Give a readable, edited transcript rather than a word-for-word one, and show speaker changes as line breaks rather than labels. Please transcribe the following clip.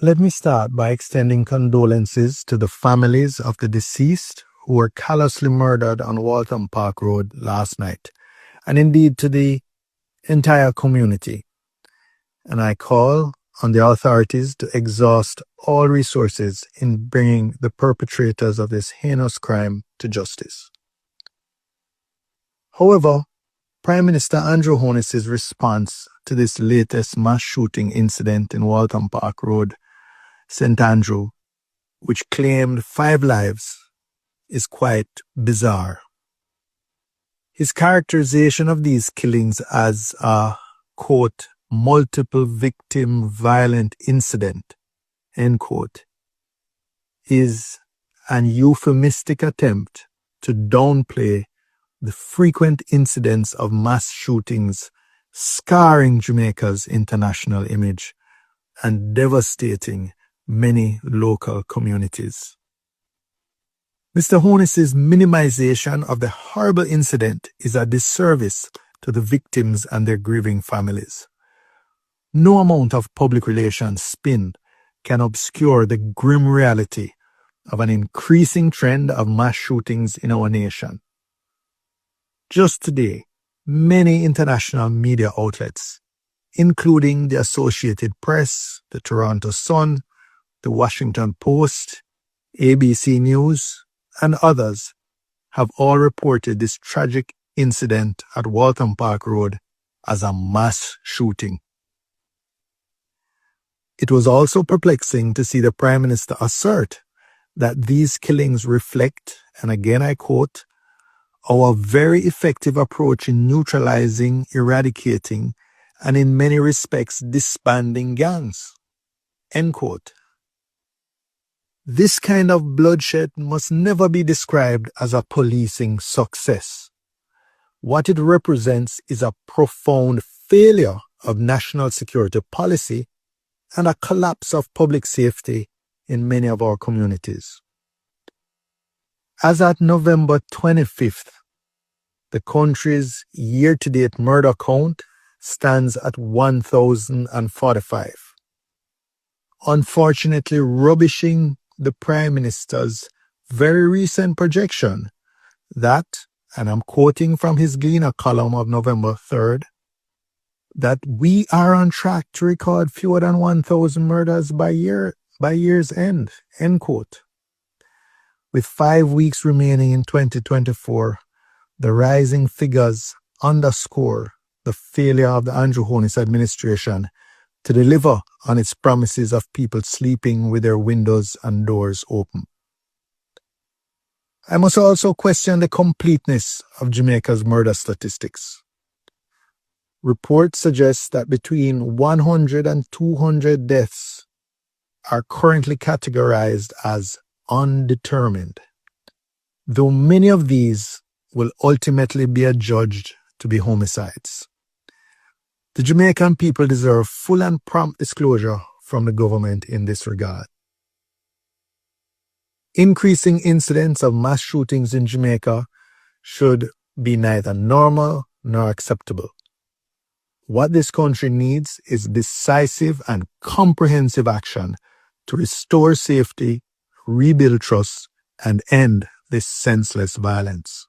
Let me start by extending condolences to the families of the deceased who were callously murdered on Waltham Park Road last night, and indeed to the entire community. And I call on the authorities to exhaust all resources in bringing the perpetrators of this heinous crime to justice. However, Prime Minister Andrew Holness's response to this latest mass shooting incident in Waltham Park Road, St. Andrew, which claimed 5 lives, is quite bizarre. His characterization of these killings as a, quote, multiple victim violent incident, end quote, is an euphemistic attempt to downplay the frequent incidents of mass shootings scarring Jamaica's international image and devastating many local communities. Mr. Holness's minimization of the horrible incident is a disservice to the victims and their grieving families. No amount of public relations spin can obscure the grim reality of an increasing trend of mass shootings in our nation. Just today, many international media outlets, including the Associated Press, the Toronto Sun, the Washington Post, ABC News, and others, have all reported this tragic incident at Waltham Park Road as a mass shooting. It was also perplexing to see the Prime Minister assert that these killings reflect, and again I quote, our very effective approach in neutralizing, eradicating, and in many respects disbanding gangs, end quote. This kind of bloodshed must never be described as a policing success. What it represents is a profound failure of national security policy and a collapse of public safety in many of our communities. As at November 25th, the country's year-to-date murder count stands at 1,045. Unfortunately, rubbishing the Prime Minister's very recent projection that, and I'm quoting from his Gleaner column of November 3rd, that we are on track to record fewer than 1,000 murders by year's end, end quote. With 5 weeks remaining in 2024, the rising figures underscore the failure of the Andrew Holness administration to deliver on its promises of people sleeping with their windows and doors open. I must also question the completeness of Jamaica's murder statistics. Reports suggest that between 100 and 200 deaths are currently categorized as undetermined, though many of these will ultimately be adjudged to be homicides. The Jamaican people deserve full and prompt disclosure from the government in this regard. Increasing incidents of mass shootings in Jamaica should be neither normal nor acceptable. What this country needs is decisive and comprehensive action to restore safety, rebuild trust, and end this senseless violence.